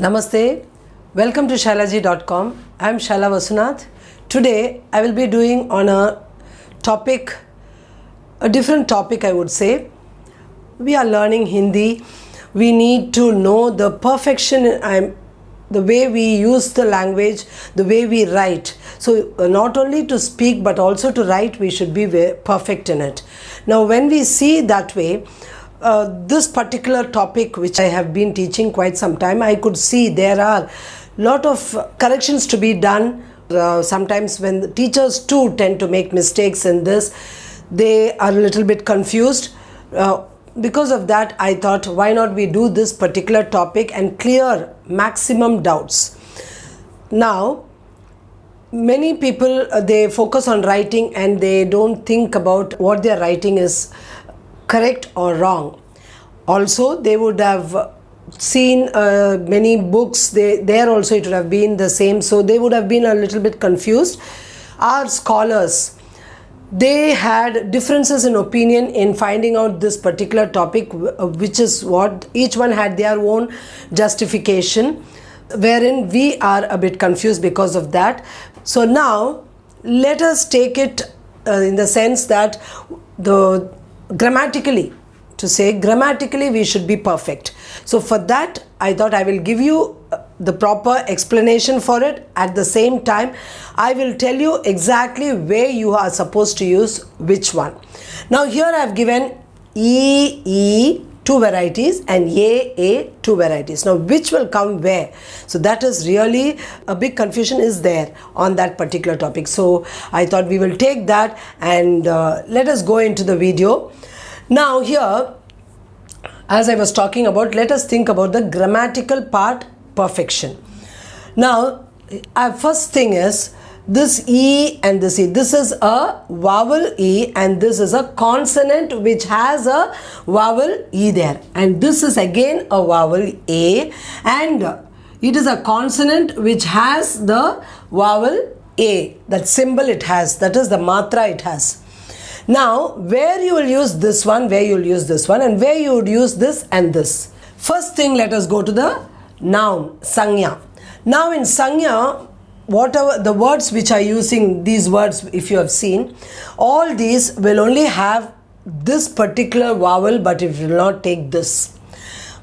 Namaste, welcome to Shailaji.com. I am Shaila Vasunath. Today I will be doing on a different topic I would say. We are learning Hindi. We need to know the perfection, the way we use the language, the way we write. So not only to speak but also to write, we should be perfect in it. Now when we see that way, this particular topic which I have been teaching quite some time, I could see there are lot of corrections to be done. Sometimes when the teachers too tend to make mistakes in this, they are a little bit confused. Because of that, I thought, why not we do this particular topic and clear maximum doubts. Now, many people, they focus on writing and they don't think about what their writing is correct or wrong. Also, they would have seen many books, there also it would have been the same, so they would have been a little bit confused. Our scholars, they had differences in opinion in finding out this particular topic, which is what each one had their own justification, wherein we are a bit confused because of that. So now let us take it in the sense that grammatically we should be perfect. So for that I thought I will give you the proper explanation for it. At the same time, I will tell you exactly where you are supposed to use which one. Now here I have given E, two varieties, and A, two varieties. Now which will come where? So that is really a big confusion is there on that particular topic. So I thought we will take that and let us go into the video. Now here, as I was talking about, let us think about the grammatical part, perfection. Now, first thing is this E and this E. This is a vowel E and this is a consonant which has a vowel E there. And this is again a vowel A and it is a consonant which has the vowel A. That symbol it has, that is the matra it has. Now, where you will use this one, where you will use this one, and where you would use this and this. First thing, let us go to the noun, Sanya. Now in Sanya, whatever the words which are using these words, if you have seen, all these will only have this particular vowel, but it will not take this.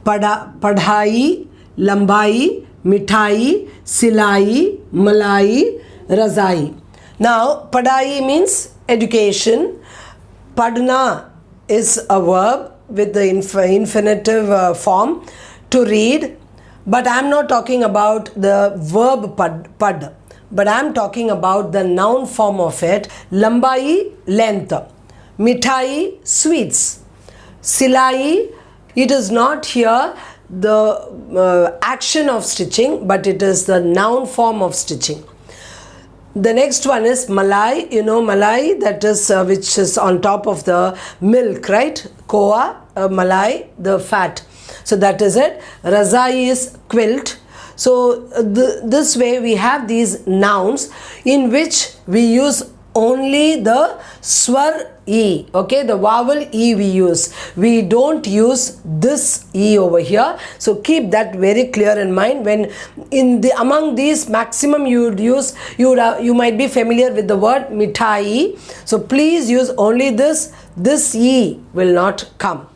Padhai, Lambai, Mithai, Silai, Malai, Razai. Now, Padhai means education. Padna is a verb with the infinitive form, to read. But I am not talking about the verb pad, but I am talking about the noun form of it. Lambai, length. Mithai, sweets. Silai, it is not here the action of stitching, but it is the noun form of stitching. The next one is Malai. You know Malai, that is which is on top of the milk, right? Koa, Malai, the fat. So that is it. Razai is quilt. So this way we have these nouns in which we use only the swar E, okay, the vowel E we use. We don't use this E over here. So keep that very clear in mind. When among these maximum you would use, you might be familiar with the word mithai. So please use only this E will not come.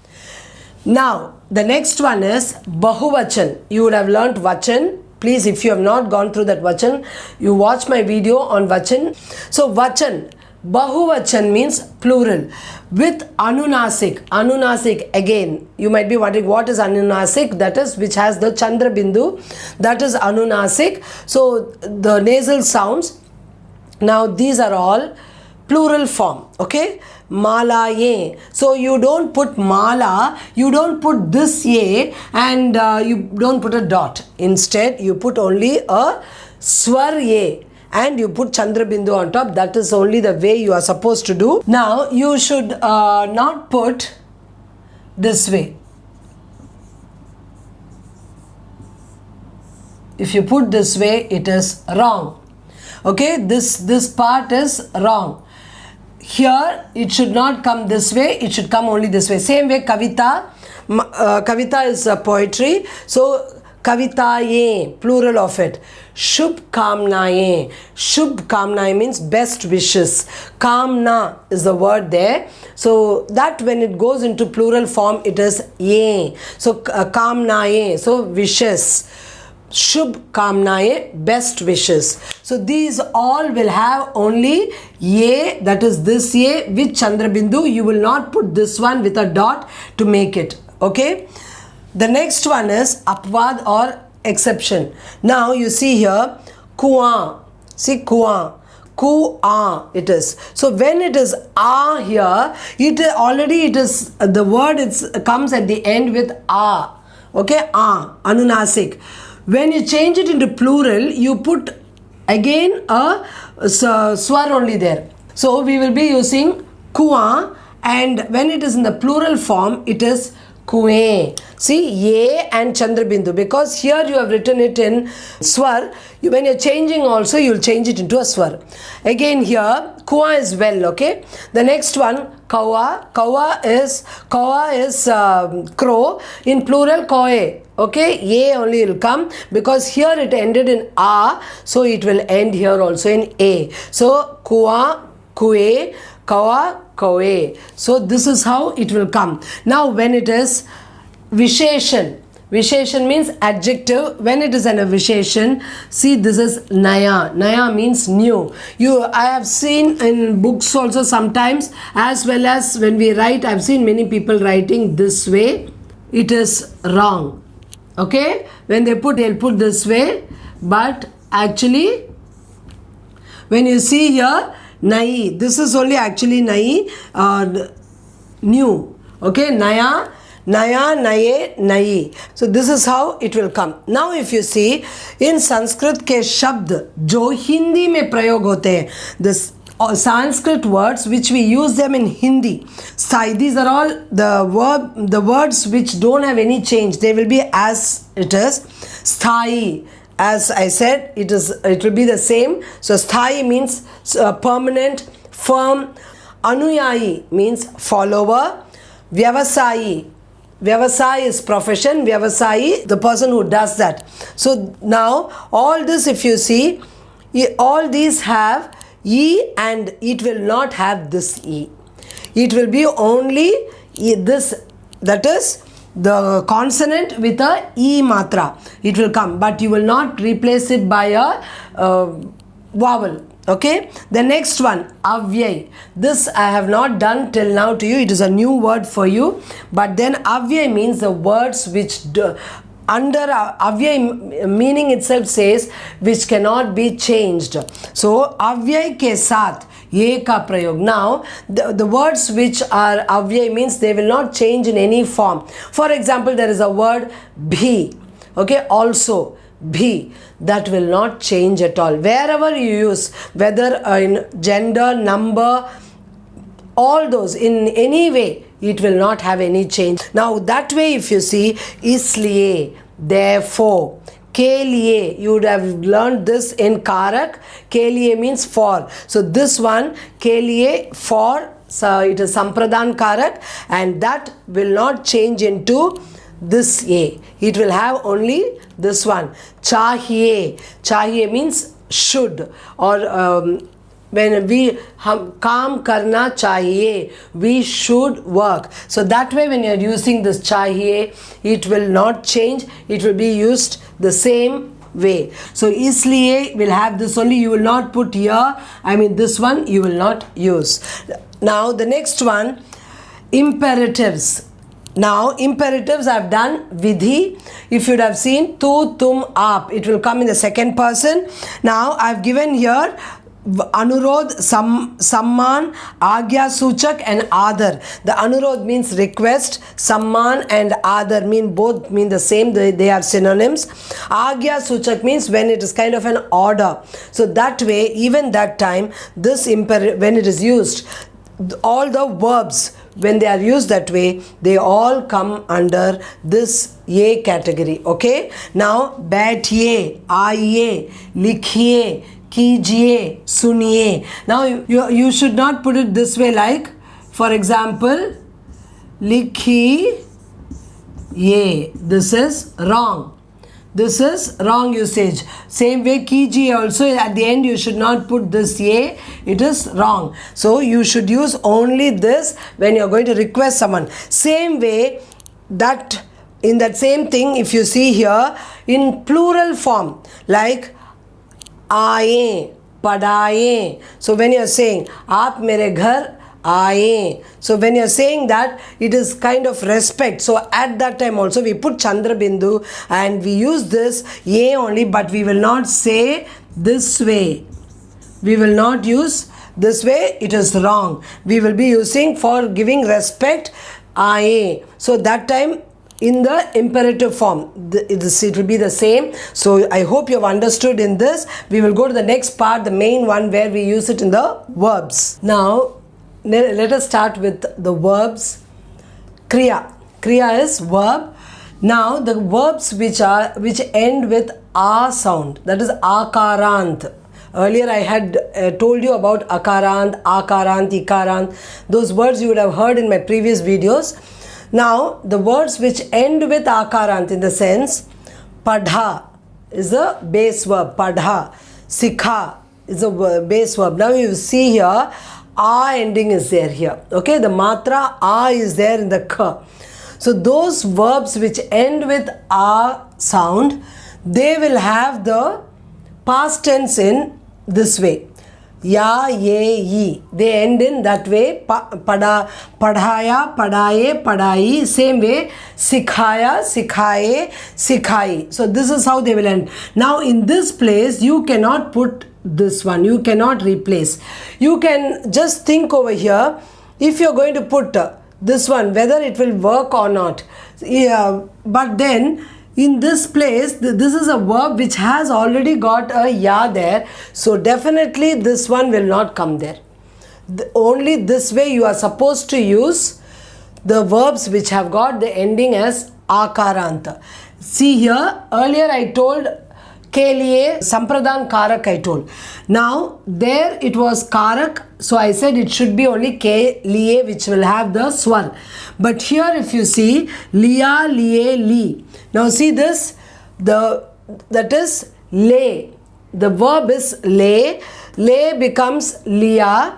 Now the next one is Bahuvachan. You would have learnt Vachan. Please, if you have not gone through that Vachan, you watch my video on Vachan. So Vachan, Bahuvachan means plural with Anunasik. Anunasik, again, you might be wondering what is Anunasik, that is which has the Chandra Bindu, that is Anunasik. So the nasal sounds. Now these are all plural form, okay? Malaye. So you don't put mala, you don't put this ye, and you don't put a dot. Instead, you put only a swar ye and you put Chandra Bindu on top. That is only the way you are supposed to do. Now you should not put this way. If you put this way, it is wrong. Okay, this part is wrong. Here it should not come this way, it should come only this way. Same way Kavita. Kavita is poetry. So Kavitaye, plural of it. Shubh Kamnaye. Shubh Kamnaye means best wishes. Kamna is the word there. So that when it goes into plural form, it is ye. So Kamnaye, so wishes. Shubh Kamnaye, best wishes. So these all will have only ye, that is this ye with Chandrabindu. You will not put this one with a dot to make it. Okay. The next one is apvad or exception. Now you see here kuan. See kuan. Ku-a it is. So when it is a here, it is the word comes at the end with a. Okay, a, anunasik. When you change it into plural, you put again a swar only there. So we will be using kuan, and when it is in the plural form, it is kuwe. See, ye and Chandrabindu, because here you have written it in swar. When you're changing also, you'll change it into a swar. Again here, kuwa is well, okay. The next one, kawa. Kawa is crow. In plural, koe. Okay, ye only will come because here it ended in a, so it will end here also in a. So kuwa, kue, kawa, koe. So this is how it will come. Now when it is visheshan, visheshan means adjective. When it is an visheshan, see, this is naya. Naya means new. I have seen in books also sometimes, as well as when we write, I have seen many people writing this way. It is wrong. Okay, when they'll put this way, but actually when you see here nai, this is only actually nai, new. Okay, naya, naye, nai. So this is how it will come. Now if you see in Sanskrit ke shabd jo Hindi mein prayog hote hain, this Sanskrit words which we use them in Hindi. These are all the words which don't have any change. They will be as it is. Sthai, as I said, it will be the same. So sthai means permanent, firm. Anuyayi means follower. Vyavasayi is profession. Vyavasayi, the person who does that. So now all this, if you see, all these have E, and it will not have this E. It will be only this, that is the consonant with a E matra. It will come, but you will not replace it by a vowel. Okay. The next one, avyay. This I have not done till now to you. It is a new word for you. But then avyay means the words which under avyay meaning itself says which cannot be changed. So avyay ke saath ye ka prayog. Now the words which are avyay means they will not change in any form. For example, there is a word bhi. Okay, also bhi, that will not change at all. Wherever you use, whether in gender, number, all those, in any way, it will not have any change. Now that way, if you see, isliye, therefore, ke liye, you would have learned this in Karak. Ke liye means for. So this one, ke liye, for, so it is Sampradhan Karak, and that will not change into this ye. It will have only this one. Chahiye. Chahiye means should, or when we kaam karna chahiye, we should work. So that way when you are using this chahiye, it will not change. It will be used the same way. So isliye will have this only. You will not put here. I mean this one you will not use. Now the next one, imperatives. Now imperatives I have done vidhi. If you would have seen tu, tum, aap, it will come in the second person. Now I have given here Anurod, Samman, Agya Suchak and Adar. The Anurod means request, Samman and Adar both mean the same, they are synonyms. Agya Suchak means when it is kind of an order. So that way, even that time, this when it is used, all the verbs, when they are used that way, they all come under this ye category. Okay. Now baithiye, aiye, likhiye, कीजिए, सुनिए. Now you should not put it this way, like for example, लिखिए. This is wrong. This is wrong usage. Same way kiji also, at the end you should not put this ye. It is wrong. So you should use only this when you are going to request someone. Same way, that in that same thing, if you see here in plural form, like aaye, padaye. So when you are saying aap mere ghar aaye, so when you are saying that, it is kind of respect. So at that time also we put Chandra Bindu and we use this ye only, but we will not say this way. We will not use this way. It is wrong. We will be using, for giving respect, aaye. So that time in the imperative form, it will be the same. So I hope you have understood in this. We will go to the next part, the main one, where we use it in the verbs. Now let us start with the verbs. Kriya. Kriya is verb. Now the verbs which end with a sound, that is akarant. Earlier I had told you about akarant, ikarant. Those words you would have heard in my previous videos. Now the words which end with akarant, in the sense, padha is a base verb, padha. Sikha is a base verb. Now you see here, a ending is there here. Okay, the matra a is there in the k. So those verbs which end with a sound, they will have the past tense in this way. Ya, ye, yi. They end in that way. Padhaya, padaye, padai. Same way. Sikhaya, sikhaye, sikhai. So this is how they will end. Now in this place, you cannot put this one. You cannot replace. You can just think over here. If you are going to put this one, whether it will work or not. Yeah, but then in this place, this is a verb which has already got a ya there. So definitely this one will not come there. Only this way you are supposed to use the verbs which have got the ending as akaranta. See here, earlier I told ke liye sampradhan karak I told. Now there it was karak, so I said it should be only ke liye, which will have the swar. But here if you see liya, liye, li. Now see this, that is lay. The verb is lay. Lay becomes liya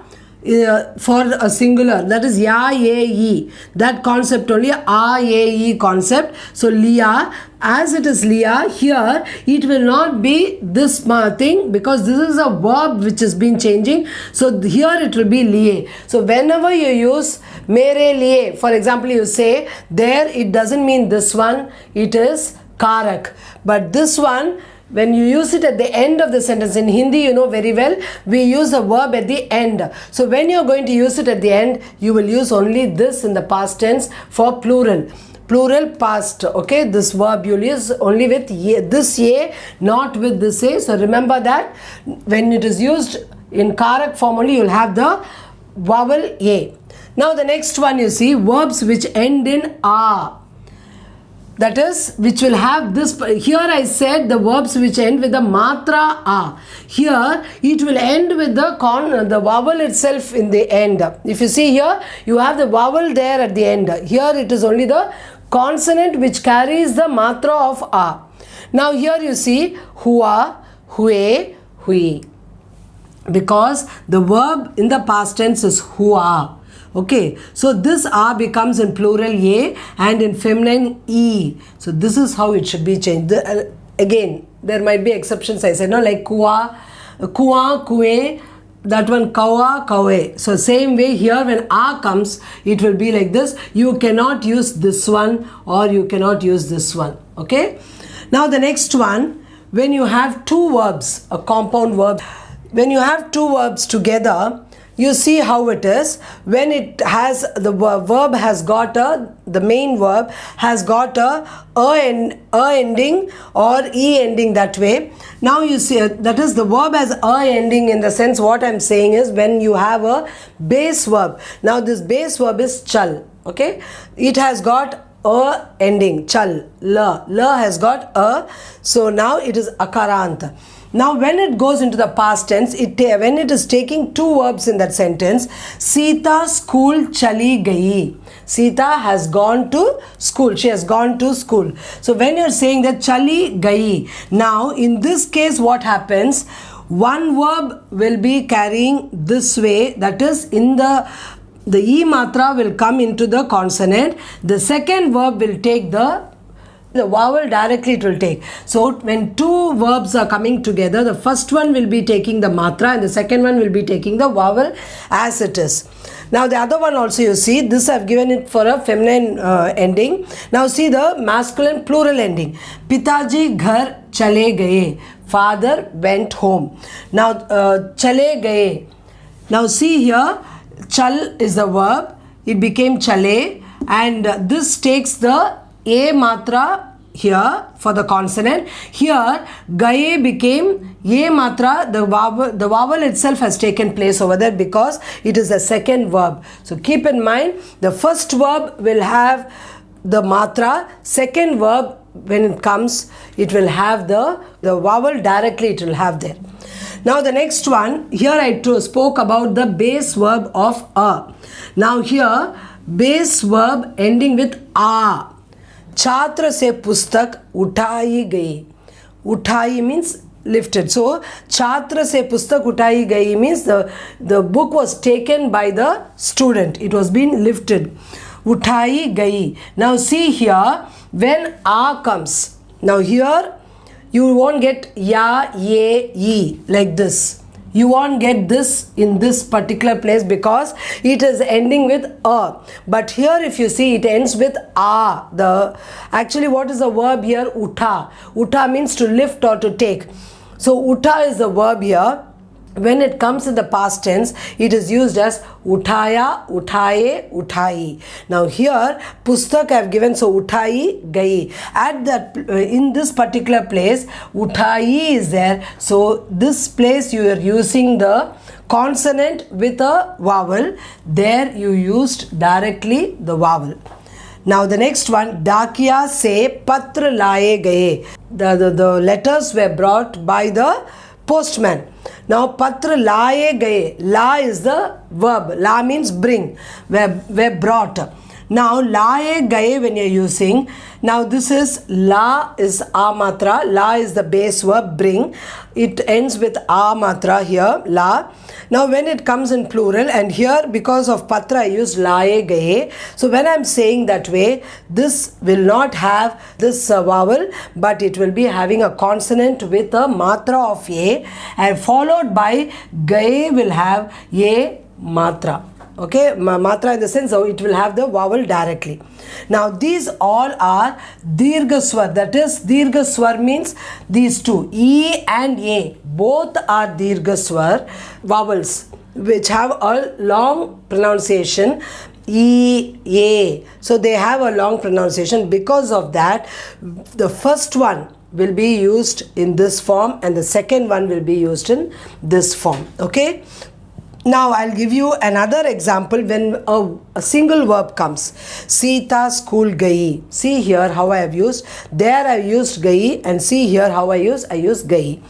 for a singular, that is ya, ye, yi. That concept only, a, ye, yi concept. So liya, as it is liya, here it will not be this thing, because this is a verb which has been changing. So here it will be liye. So whenever you use mere liye, for example, you say there, it doesn't mean this one, it is karak. But this one, when you use it at the end of the sentence, in Hindi you know very well, we use a verb at the end. So when you are going to use it at the end, you will use only this in the past tense for plural. Plural past, okay, this verb you will use only with ye, this ye, not with this ye. So remember that when it is used in karak form only, you will have the vowel ye. Now the next one, you see verbs which end in a. That is, which will have this. Here I said the verbs which end with the matra a. Here it will end with the vowel itself in the end. If you see here, you have the vowel there at the end. Here it is only the consonant which carries the matra of a. Now here you see hua, hue, hui. Because the verb in the past tense is hua. Okay, so this a becomes in plural ye and in feminine e. So this is how it should be changed. Again, there might be exceptions. I said no, like kua, kue, that one kawa, kawe. So same way here, when a comes, it will be like this. You cannot use this one or you cannot use this one. Okay. Now the next one, when you have two verbs, a compound verb, when you have two verbs together, you see how it is. When it has, the verb has got the main verb has got a ending or e ending, that way. Now you see, that is, the verb has a ending, in the sense what I am saying is when you have a base verb. Now this base verb is chal. Okay, it has got a ending, chal, la has got a. So now it is akarant. Now when it goes into the past tense, when it is taking two verbs in that sentence, Sita school chali gayi. Sita has gone to school. She has gone to school. So when you're saying that chali gayi, now in this case what happens? One verb will be carrying this way, that is in the E matra will come into the consonant. The second verb will take the vowel directly, it will take. So when two verbs are coming together, the first one will be taking the matra and the second one will be taking the vowel as it is. Now the other one also, you see, this I have given it for a feminine ending. Now see the masculine plural ending. Pitaji ghar chale gaye. Father went home. Now chale gaye. Now see here, chal is the verb. It became chale, and this takes the A matra here for the consonant. Here gaye became A matra. The vowel itself has taken place over there because it is a second verb. So keep in mind, the first verb will have the matra. Second verb, when it comes, it will have the vowel directly, it will have there. Now the next one, here I spoke about the base verb of a. Now here base verb ending with a. Chhatra se pustak uthai gayi. Uthai means lifted. So chhatra se pustak uthai gayi means the book was taken by the student. It was being lifted. Uthai gayi. Now see here, when a comes, now here you won't get ya, ye, yi like this. You won't get this in this particular place because it is ending with a. But here if you see, it ends with a. Actually what is the verb here? Utha. Utha means to lift or to take. So utha is the verb here. When it comes in the past tense, it is used as uthaya, uthaye, uthai. Now here pustak I have given, so uthai gayi. At that in this particular place, uthai is there. So this place you are using the consonant with a vowel. There you used directly the vowel. Now the next one, Dakiya se patra laye gaye. The letters were brought by the postman. Now patra laye gaye. La is the verb. La means bring. Were brought. Now laye gaye when you are using. Now this is la is a matra. La is the base verb bring. It ends with a matra here, la. Now when it comes in plural, and here because of patra I use laye gaye. So when I am saying that way, this will not have this vowel, but it will be having a consonant with a matra of a, and followed by gaye will have a matra. Okay, matra in the sense of it will have the vowel directly. Now these all are dirgha swar. That is, dirgha swar means these two, E and A, both are dirgha swar vowels which have a long pronunciation. E, A. So they have a long pronunciation. Because of that, the first one will be used in this form and the second one will be used in this form. Okay. Now I'll give you another example when a single verb comes. Sita school gayi. See here how I have used. There I used gayi, and see here how I use gayi.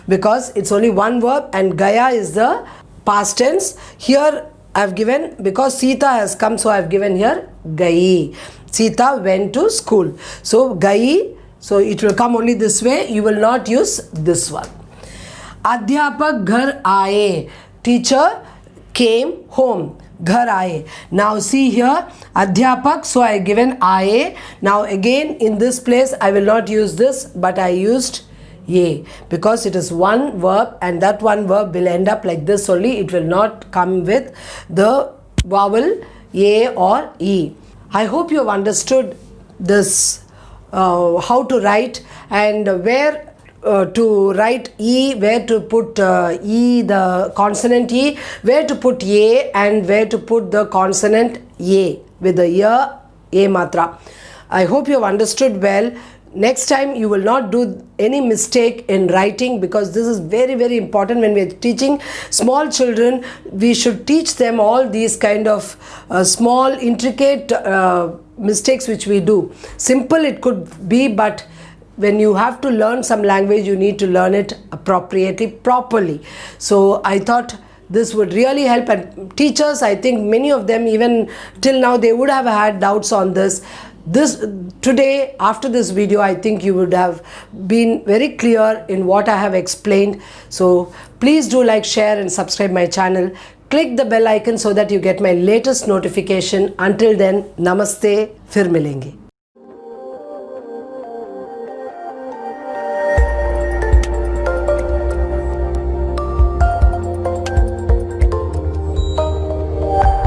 Because it's only one verb and gaya is the past tense. Here I have given, because Sita has come, so I have given here gayi. Sita went to school. So gayi, so it will come only this way. You will not use this one. Adhyapak ghar aaye. Teacher came home. Ghar aaye. Now see here, adhyapak, so I given aaye. Now again in this place I will not use this, but I used ye, because it is one verb and that one verb will end up like this only. It will not come with the vowel ye or e. I hope you have understood this, how to write and where to write E, where to put E, the consonant E, where to put ye, and where to put the consonant ye with the ya, a matra. I hope you have understood well. Next time you will not do any mistake in writing, because this is very, very important. When we are teaching small children, we should teach them all these kind of small intricate mistakes which we do. Simple it could be, but when you have to learn some language, you need to learn it appropriately, properly. So I thought this would really help, and teachers, I think many of them, even till now, they would have had doubts on this. Today, after this video, I think you would have been very clear in what I have explained. So please do like, share and subscribe my channel. Click the bell icon so that you get my latest notification. Until then, namaste, फिर मिलेंगे.